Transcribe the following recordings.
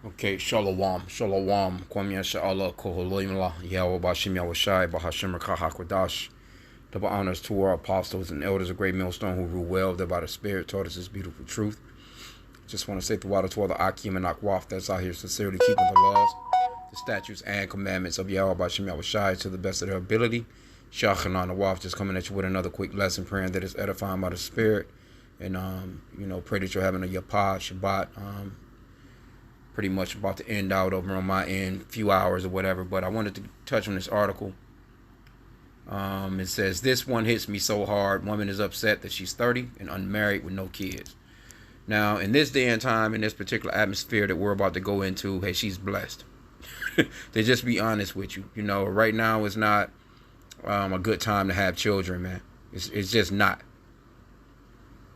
Okay, Shalom, Shalom, Kwam Yasha Allah, Koholimla, Yahweh Bashim Yahushai, Bahashim Kahakwadash. Double honors to our apostles and elders of Great Millstone who rule well, that by the Spirit taught us this beautiful truth. Just want to say the water to all the H.I.M and Akwaf that's out here sincerely keeping the laws, the statutes, and commandments of Yahweh Bashim Yahushai to the best of their ability. Shachanan Awaf just coming at you with another quick lesson, praying that it's edifying by the Spirit. And, pray that you're having a Yapah, Shabbat, pretty much about to end out over on my end, few hours or whatever. But I wanted to touch on this article. It says, this one hits me so hard. Woman is upset that she's 30 and unmarried with no kids. Now, in this day and time, in this particular atmosphere that we're about to go into, hey, she's blessed. To just be honest with you. Right now is not a good time to have children, man. It's just not.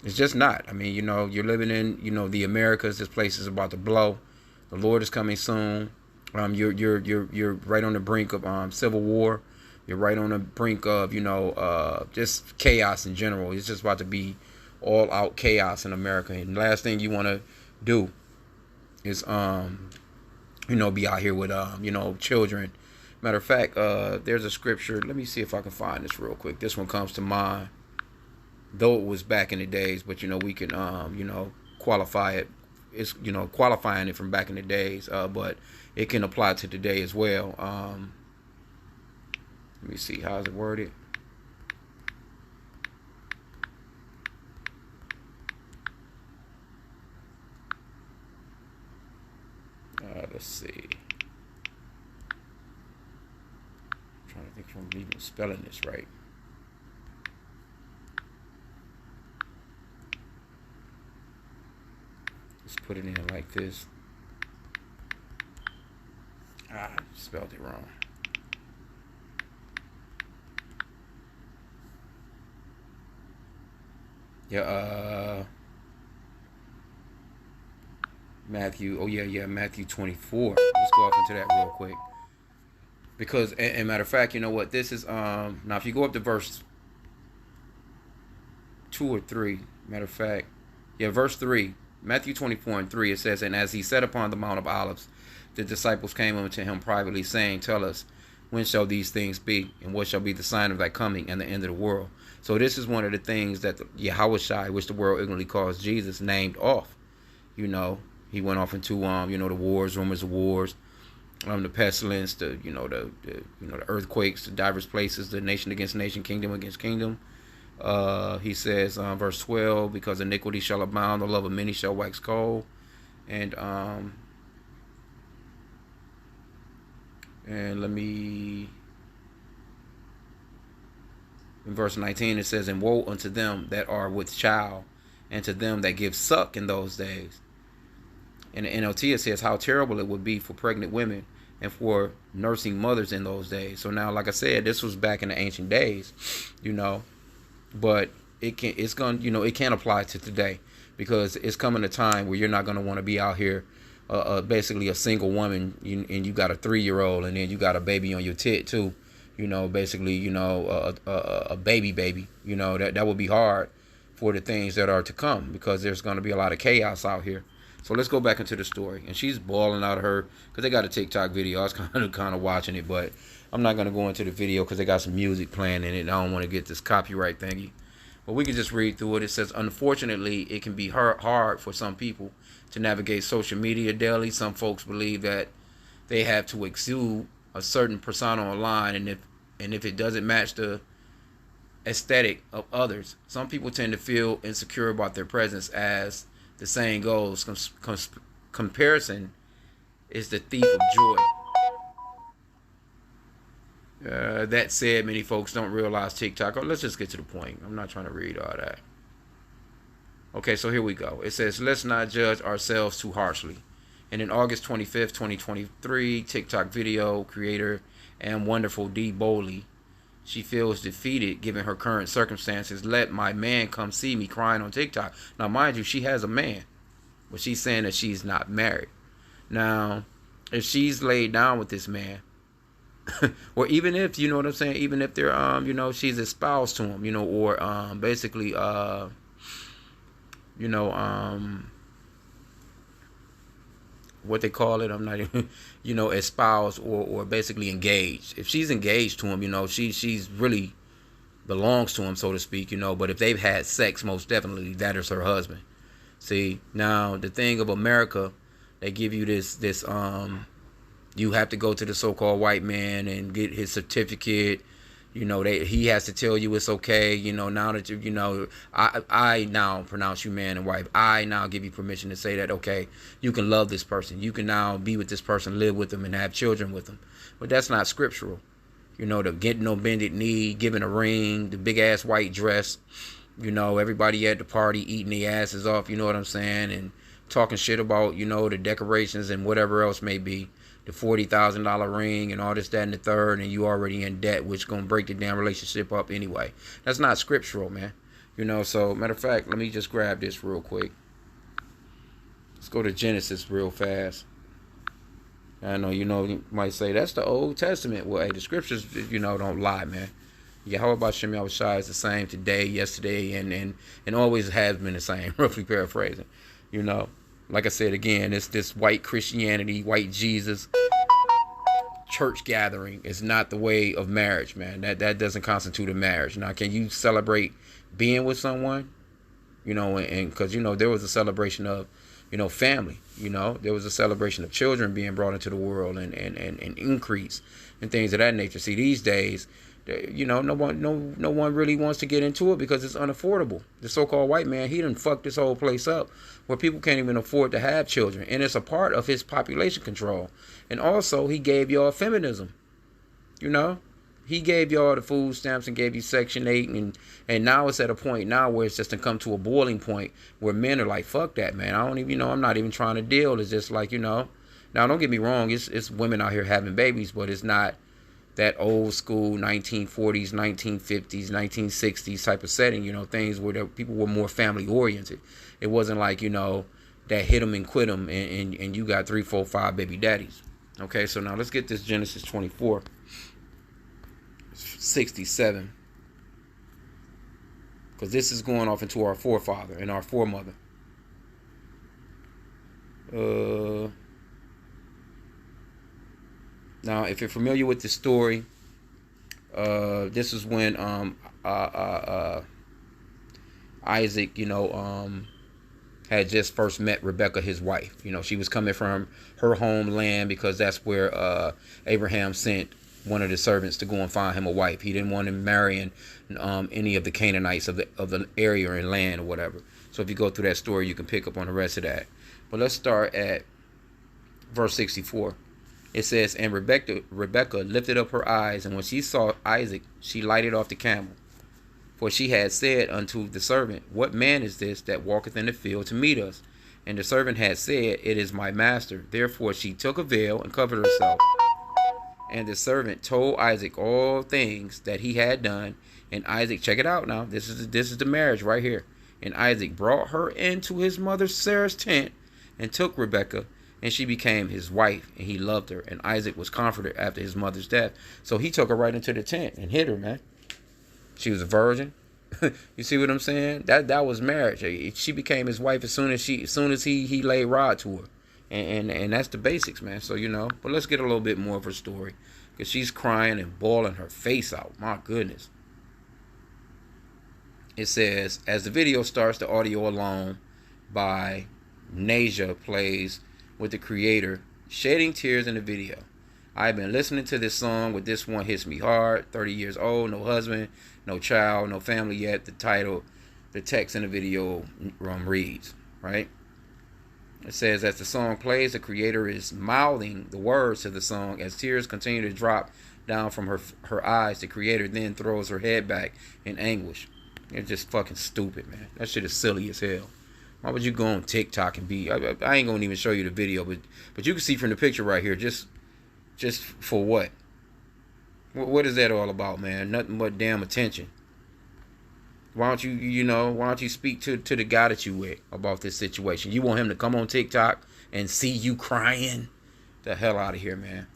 It's just not. I mean, you're living in, the Americas. This place is about to blow. The Lord is coming soon. You're right on the brink of civil war. You're right on the brink of just chaos in general. It's just about to be all out chaos in America. And the last thing you want to do is be out here with children. Matter of fact, there's a scripture. Let me see if I can find this real quick. This one comes to mind, though it was back in the days, but we can qualify it. It's qualifying it from back in the days, but it can apply to today as well. Let me see, how's it worded? Let's see. I'm trying to think if I'm even spelling this right. Let's put it in like this. I spelled it wrong. Yeah, Matthew. Oh yeah, Matthew 24. Let's go off into that real quick. Because, and matter of fact, you know what? This is now if you go up to verse 2 or 3, matter of fact, yeah, verse 3, Matthew 24:3, it says, and as he sat upon the Mount of Olives, the disciples came unto him privately, saying, tell us, when shall these things be, and what shall be the sign of thy coming and the end of the world? So this is one of the things that Yahushai, which the world ignorantly calls Jesus, named off. He went off into the wars, rumors of wars, the pestilence, the earthquakes, the diverse places, the nation against nation, kingdom against kingdom. He says, verse 12, because iniquity shall abound, the love of many shall wax cold. And let me, in verse 19, it says, and woe unto them that are with child, and to them that give suck in those days. In the NLT, it says how terrible it would be for pregnant women and for nursing mothers in those days. So now, like I said, this was back in the ancient days, but it can't apply to today, because it's coming a time where you're not going to want to be out here basically a single woman, and you got a 3-year-old, and then you got a baby on your tit too, basically a baby, that would be hard for the things that are to come, because there's going to be a lot of chaos out here. So let's go back into the story. And she's bawling out of her, because they got a TikTok video. I was kind of watching it, but I'm not going to go into the video because they got some music playing in it. And I don't want to get this copyright thingy. But we can just read through it. It says, unfortunately, it can be hard for some people to navigate social media daily. Some folks believe that they have to exude a certain persona online, and if it doesn't match the aesthetic of others, some people tend to feel insecure about their presence. As the saying goes, comparison is the thief of joy. That said, many folks don't realize TikTok. Oh, let's just get to the point. I'm not trying to read all that. Okay, so here we go. It says, let's not judge ourselves too harshly. And in August 25th, 2023, TikTok video creator and wonderful D. Boley, she feels defeated given her current circumstances. Let my man come see me, crying on TikTok. Now, mind you, she has a man, but she's saying that she's not married. Now, if she's laid down with this man, or even if, what I'm saying, even if they're, she's espoused to him, or basically, what they call it. I'm not even, espoused or basically engaged. If she's engaged to him, she's really belongs to him, so to speak. But if they've had sex, most definitely that is her husband. See, now the thing of America, they give you this you have to go to the so-called white man and get his certificate. He has to tell you it's okay. Now that I now pronounce you man and wife. I now give you permission to say that, okay, you can love this person. You can now be with this person, live with them, and have children with them. But that's not scriptural. The getting no bended knee, giving a ring, the big ass white dress. Everybody at the party eating their asses off. You know what I'm saying? And talking shit about, the decorations and whatever else may be. The $40,000 ring and all this, that, and the third, and you already in debt, which gonna break the damn relationship up anyway. That's not scriptural, man. So matter of fact, let me just grab this real quick. Let's go to Genesis real fast. I know you might say that's the Old Testament. Well, hey, the scriptures, don't lie, man. Yahweh H.I.M is the same today, yesterday, and always has been the same. Roughly paraphrasing, Like I said again, it's this white Christianity, white Jesus church gathering is not the way of marriage, man. That doesn't constitute a marriage. Now, can you celebrate being with someone? And because there was a celebration of, family. There was a celebration of children being brought into the world and increase and things of that nature. See, these days, no one really wants to get into it because it's unaffordable. The so-called white man, he done fucked this whole place up where people can't even afford to have children, and it's a part of his population control. And also, he gave y'all feminism. He gave y'all the food stamps and gave you Section 8, and now it's at a point now where it's just to come to a boiling point where men are like, fuck that, man. I don't even, I'm not even trying to deal. It's just like, now don't get me wrong, it's women out here having babies, but it's not that old school 1940s, 1950s, 1960s type of setting, things where people were more family oriented. It wasn't like, that hit them and quit them and you got 3, 4, 5 baby daddies. Okay, so now let's get this Genesis 24, 67. Because this is going off into our forefather and our foremother. Now, if you're familiar with the story, this is when Isaac, had just first met Rebecca, his wife. She was coming from her homeland because that's where Abraham sent one of the servants to go and find him a wife. He didn't want him marrying any of the Canaanites of the area and land or whatever. So if you go through that story, you can pick up on the rest of that. But let's start at verse 64. It says, and Rebecca lifted up her eyes, and when she saw Isaac, she lighted off the camel. For she had said unto the servant, what man is this that walketh in the field to meet us? And the servant had said, it is my master. Therefore she took a veil and covered herself. And the servant told Isaac all things that he had done. And Isaac, check it out now. This is the marriage right here. And Isaac brought her into his mother Sarah's tent and took Rebekah, and she became his wife, and he loved her. And Isaac was comforted after his mother's death. So he took her right into the tent and hid her, man. She was a virgin. You see what I'm saying? That was marriage. She became his wife as soon as he laid rod to her. And that's the basics, man. So, but let's get a little bit more of her story. Because she's crying and bawling her face out. My goodness. It says, as the video starts, the audio alone by Nasia plays with the creator shedding tears in the video. I've been listening to this song, but this one hits me hard. 30 years old, no husband, no child, no family yet. The text in the video reads, right? It says, as the song plays, the creator is mouthing the words to the song. As tears continue to drop down from her eyes, the creator then throws her head back in anguish. It's just fucking stupid, man. That shit is silly as hell. Why would you go on TikTok and be... I ain't gonna even show you the video, but you can see from the picture right here, just for what? What is that all about, man? Nothing but damn attention. Why don't you speak to the guy that you with about this situation? You want him to come on TikTok and see you crying? The hell out of here, man.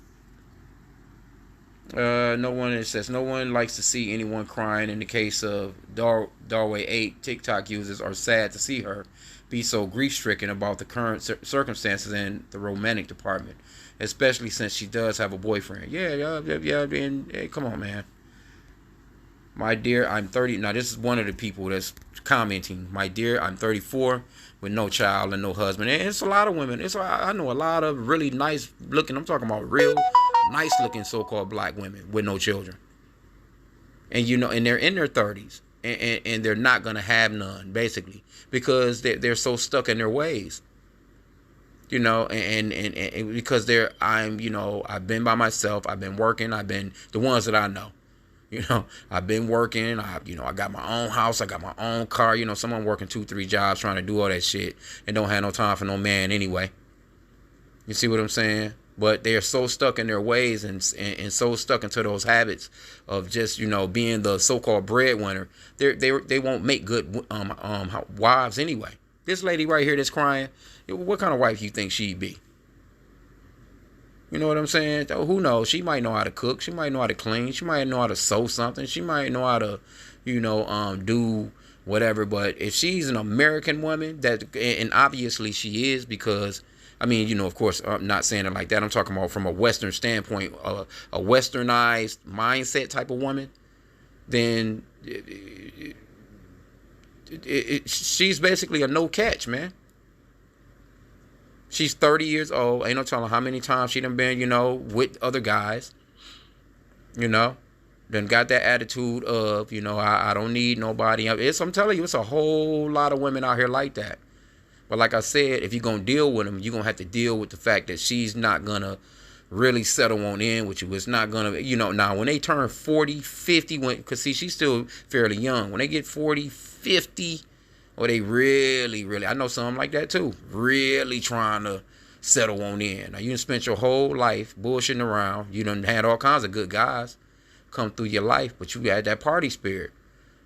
It says no one likes to see anyone crying. In the case of Darway 8, TikTok users are sad to see her. be so grief-stricken about the current circumstances in the romantic department, especially since she does have a boyfriend. Yeah. And hey, come on, man. My dear, I'm 30. Now, this is one of the people that's commenting. My dear, I'm 34 with no child and no husband. And it's a lot of women. I know a lot of really nice looking, I'm talking about real nice looking so-called black women with no children. And, and they're in their 30s. And they're not going to have none, basically, because they're so stuck in their ways. And because I've been by myself. I've been working. I've been the ones that I know. I've been working. I got my own house. I got my own car. Someone working 2-3 jobs trying to do all that shit and don't have no time for no man anyway. You see what I'm saying? But they are so stuck in their ways and so stuck into those habits of just, being the so-called breadwinner. They won't make good wives anyway. This lady right here that's crying, what kind of wife you think she'd be? You know what I'm saying? Who knows? She might know how to cook. She might know how to clean. She might know how to sew something. She might know how to, do whatever. But if she's an American woman, and obviously she is, because, of course, I'm not saying it like that. I'm talking about from a Western standpoint, a Westernized mindset type of woman, then she's basically a no catch, man. She's 30 years old. Ain't no telling how many times she done been, with other guys. Done got that attitude of, I don't need nobody. I'm telling you, it's a whole lot of women out here like that. But like I said, if you're going to deal with them, you're going to have to deal with the fact that she's not going to really settle on in with you. It's not going to, now when they turn 40, 50, because see, she's still fairly young. When they get 40, 50, or they really, I know some like that too, really trying to settle on in. Now, you done spent your whole life bullshitting around. You done had all kinds of good guys come through your life, but you had that party spirit.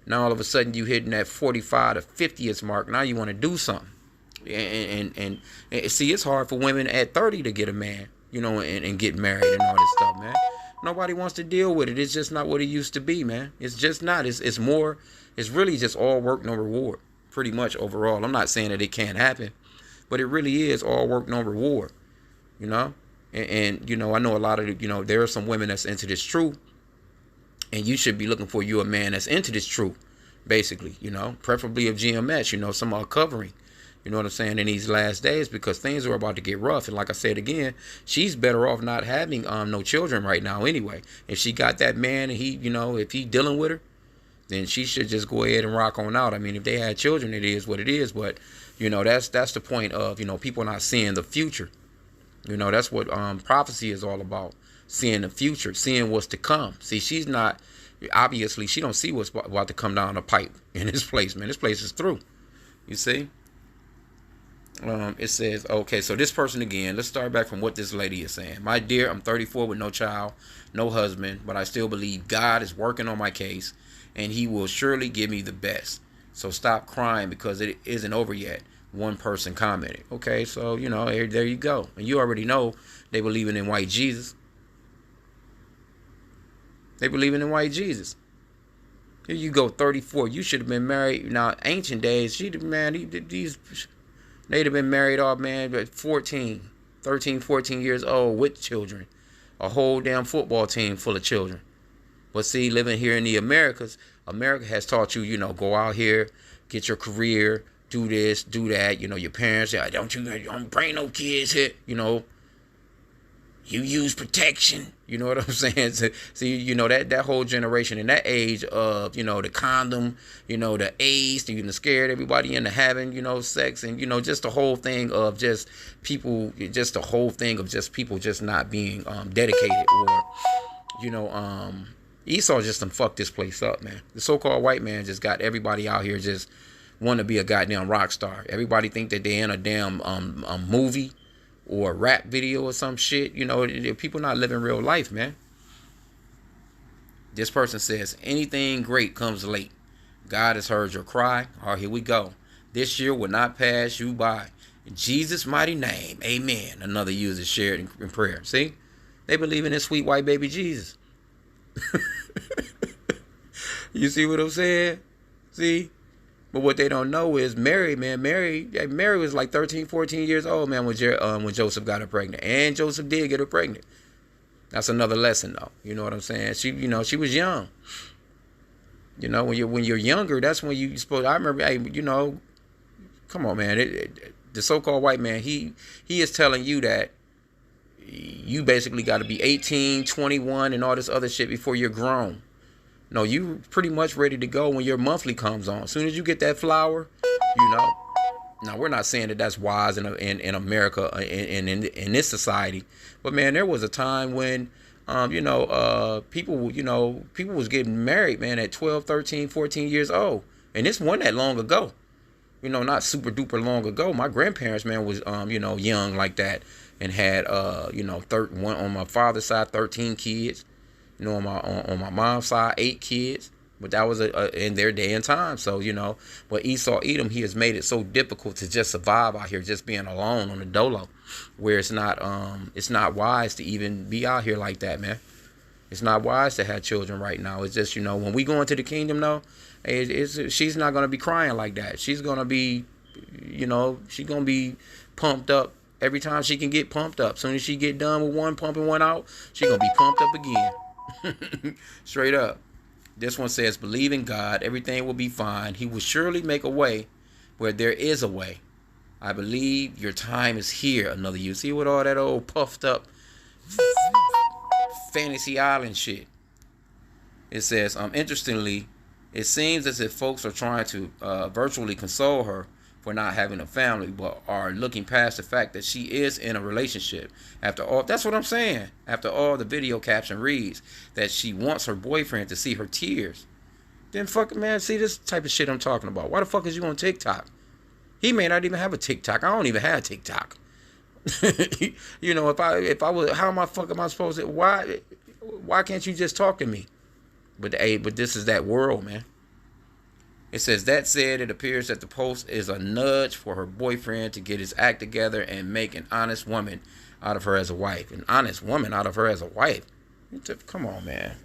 Now, all of a sudden, you hitting that 45 to 50th mark. Now, you want to do something. And see, it's hard for women at 30 to get a man, and get married and all this stuff, man. Nobody wants to deal with it. It's just not what it used to be, man. It's just not. It's really just all work, no reward. Pretty much overall. I'm not saying that it can't happen, but it really is all work, no reward, and I know a lot of, there are some women that's into this truth, and you should be looking for you a man that's into this truth, basically, preferably of GMS, some covering, you know what I'm saying, in these last days, because things are about to get rough. And like I said again, she's better off not having no children right now anyway. If she got that man and he, if he dealing with her, then she should just go ahead and rock on out. If they had children, it is what it is. But, that's the point of, people not seeing the future. That's what prophecy is all about. Seeing the future, seeing what's to come. See, she's not, obviously, she don't see what's about to come down the pipe in this place, man. This place is through. You see? It says, okay, so this person again, let's start back from what this lady is saying. My dear, I'm 34 with no child, no husband, but I still believe God is working on my case, and he will surely give me the best. So stop crying because it isn't over yet. One person commented. Okay, so, there you go. And you already know they believing in white Jesus. They believing in white Jesus. Here you go, 34. You should have been married. Now, ancient days, they'd have been married off, man, at 13, 14 years old with children. A whole damn football team full of children. But see, living here in the Americas, America has taught you, go out here, get your career, do this, do that. Your parents say, don't bring no kids here. You use protection. You know what I'm saying? See, that whole generation in that age of, the condom, the AIDS, the scared everybody into having, sex, and, just the whole thing of just people, people just not being dedicated, or, Esau just done fucked this place up, man. The so-called white man just got everybody out here just want to be a goddamn rock star. Everybody think that they're in a damn movie or a rap video or some shit. People not living real life, man. This person says, anything great comes late. God has heard your cry. All right, here we go. This year will not pass you by. In Jesus' mighty name, amen. Another user shared in prayer. See? They believe in this sweet white baby Jesus. You see what I'm saying? See? But what they don't know is Mary, man, Mary was like 13, 14 years old, man, when Joseph got her pregnant. And Joseph did get her pregnant. That's another lesson, though. You know what I'm saying? She was young. When you're younger, that's when you supposed. I remember, hey, come on, man. The so-called white man, he is telling you that you basically got to be 18, 21, and all this other shit before you're grown. No, you pretty much ready to go when your monthly comes on. As soon as you get that flower, Now, we're not saying that that's wise in America, in this society. But, man, there was a time when, people was getting married, man, at 12, 13, 14 years old. And this wasn't that long ago. Not super duper long ago. My grandparents, man, was, young like that and had, one on my father's side, 13 kids. On my mom's side, 8 kids. But that was in their day and time. So, but Esau Edom, he has made it so difficult to just survive out here, just being alone on the dolo, where it's not wise to even be out here like that, man. It's not wise to have children right now. It's just, when we go into the kingdom, though, she's not going to be crying like that. She's going to be, she's going to be pumped up every time she can get pumped up. As soon as she get done with one, pumping one out, she's going to be pumped up again. Straight up. This one says, believe in God, everything will be fine. He will surely make a way where there is a way. I believe your time is here. Another you. See what all that old puffed up fantasy island shit. It says, interestingly, it seems as if folks are trying to virtually console her for not having a family, but are looking past the fact that she is in a relationship. After all, that's what I'm saying. After all, the video caption reads that she wants her boyfriend to see her tears. Then fucking, man, see this type of shit I'm talking about. Why the fuck is you on TikTok? He may not even have a TikTok. I don't even have TikTok. If I was, how am I supposed to? Why can't you just talk to me? But this is that world, man. It says, that said, it appears that the post is a nudge for her boyfriend to get his act together and make an honest woman out of her as a wife. An honest woman out of her as a wife? Come on, man.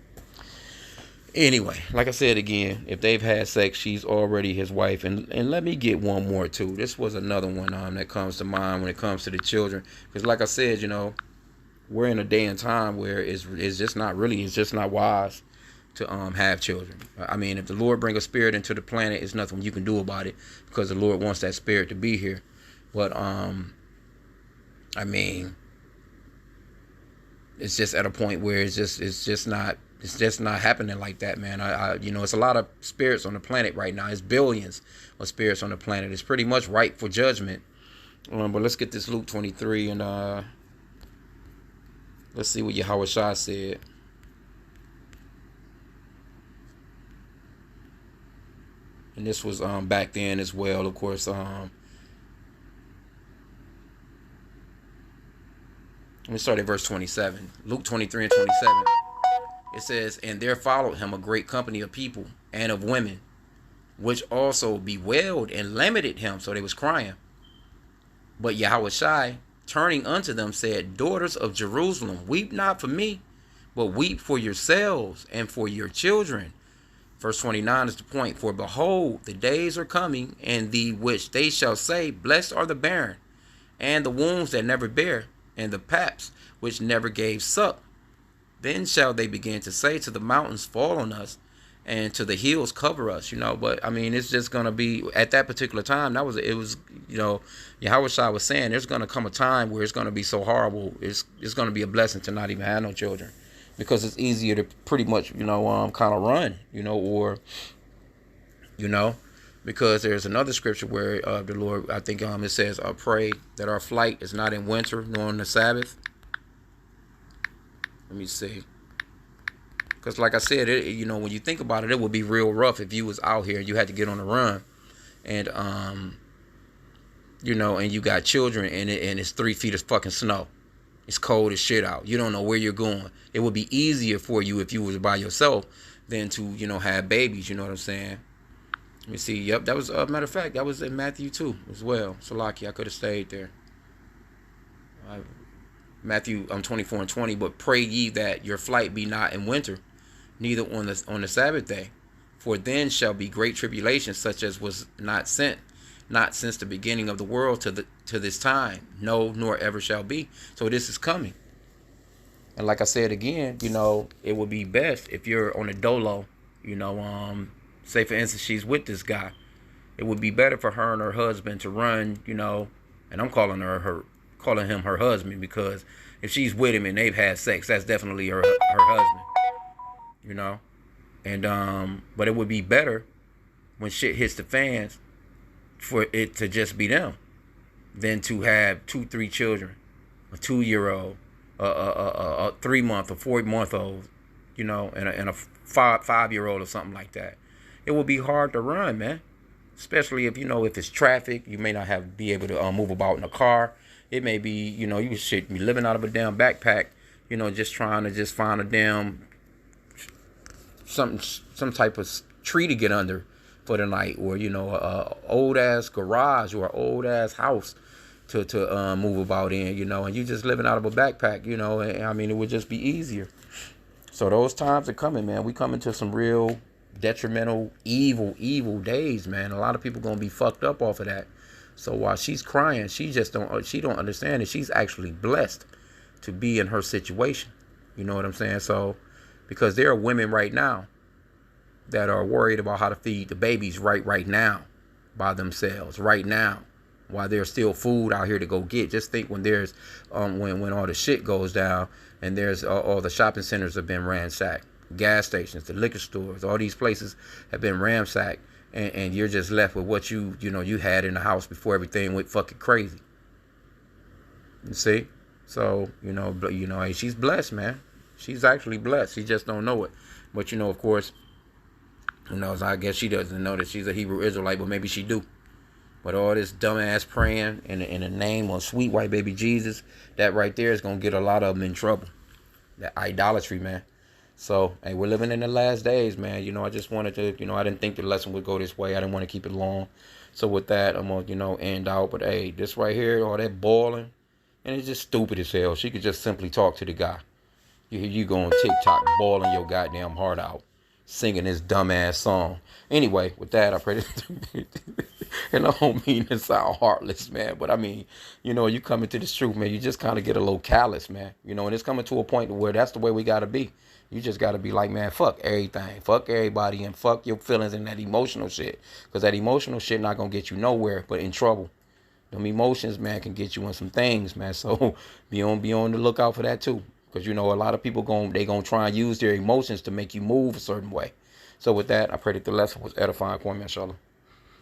Anyway, like I said again, if they've had sex, she's already his wife. And let me get one more, too. This was another one that comes to mind when it comes to the children. Because like I said, we're in a day and time where it's just not wise to have children. I mean, if the Lord bring a spirit into the planet, it's nothing you can do about it, because the Lord wants that spirit to be here. But I mean, it's just at a point where it's just not happening like that, man. It's a lot of spirits on the planet right now. It's billions of spirits on the planet. It's pretty much ripe for judgment. But let's get this Luke 23 and let's see what Yahushua said. And this was back then as well, of course. Let me start at verse 27. Luke 23 and 27. It says, and there followed him a great company of people and of women, which also bewailed and lamented him. So they was crying. But Yahushua, turning unto them, said, daughters of Jerusalem, weep not for me, but weep for yourselves and for your children. Verse 29 is the point. For behold, the days are coming, in the which they shall say, blessed are the barren, and the wombs that never bare, and the paps which never gave suck. Then shall they begin to say to the mountains, fall on us, and to the hills cover us. But I mean, it's just gonna be at that particular time. Yahushua was saying there's gonna come a time where it's gonna be so horrible. It's gonna be a blessing to not even have no children. Because it's easier to pretty much, kind of run, because there's another scripture where the Lord, I think it says, pray that our flight is not in winter nor on the Sabbath. Let me see. Because like I said, when you think about it, it would be real rough if you was out here and you had to get on the run. And, and you got children and it's 3 feet of fucking snow. It's cold as shit out. You don't know where you're going. It would be easier for you if you was by yourself than to, have babies. You know what I'm saying? Let me see. Yep, that was, matter of fact, that was in Matthew 2 as well. So lucky I could have stayed there. Matthew 24 and 20. But pray ye that your flight be not in winter, neither on the Sabbath day. For then shall be great tribulation, such as was not since the beginning of the world to this time, no, nor ever shall be. So this is coming. And like I said again, it would be best if you're on a dolo, say for instance she's with this guy. It would be better for her and her husband to run, and I'm calling him her husband, because if she's with him and they've had sex, that's definitely her husband, And but it would be better when shit hits the fans for it to just be them than to have 2-3 children, a 2-year-old, a 3-month or 4-month-old, and a 5-year-old or something like that. It will be hard to run, man. Especially if if it's traffic, you may not be able to move about in a car. It may be you should be living out of a damn backpack, just trying to just find a damn some type of tree to get under for the night, or a old ass garage or an old ass house to move about in, and you just living out of a backpack, and I mean it would just be easier. So those times are coming, man. We coming to some real detrimental, evil days, man. A lot of people gonna be fucked up off of that. So while she's crying, she don't understand that she's actually blessed to be in her situation. You know what I'm saying? So because there are women right now that are worried about how to feed the babies right now by themselves right now, while there's still food out here to go get. Just think when there's when all the shit goes down and there's all the shopping centers have been ransacked, gas stations, the liquor stores, all these places have been ransacked, and you're just left with what you had in the house before everything went fucking crazy. You see? So hey, she's blessed, man. She's actually blessed. She just don't know it. But of course, who knows? I guess she doesn't know that she's a Hebrew Israelite, but maybe she do. But all this dumbass praying in the name of sweet white baby Jesus, that right there is gonna get a lot of them in trouble. That idolatry, man. So, hey, we're living in the last days, man. I just wanted to, I didn't think the lesson would go this way. I didn't want to keep it long. So with that, I'm going to, end out. But, hey, this right here, all that boiling, and it's just stupid as hell. She could just simply talk to the guy. You go on TikTok boiling your goddamn heart out, singing this dumbass song. Anyway, with that, I pray that, and I don't mean to sound heartless, man, but I mean, you come into this truth, man, you just kind of get a little callous, man, and it's coming to a point where that's the way we got to be. You just got to be like, man, fuck everything, fuck everybody, and fuck your feelings and that emotional shit, because that emotional shit not going to get you nowhere but in trouble. Them emotions, man, can get you in some things, man, so be on the lookout for that too. Because, a lot of people going to try and use their emotions to make you move a certain way. So with that, I pray that the lesson was edifying for me, inshallah.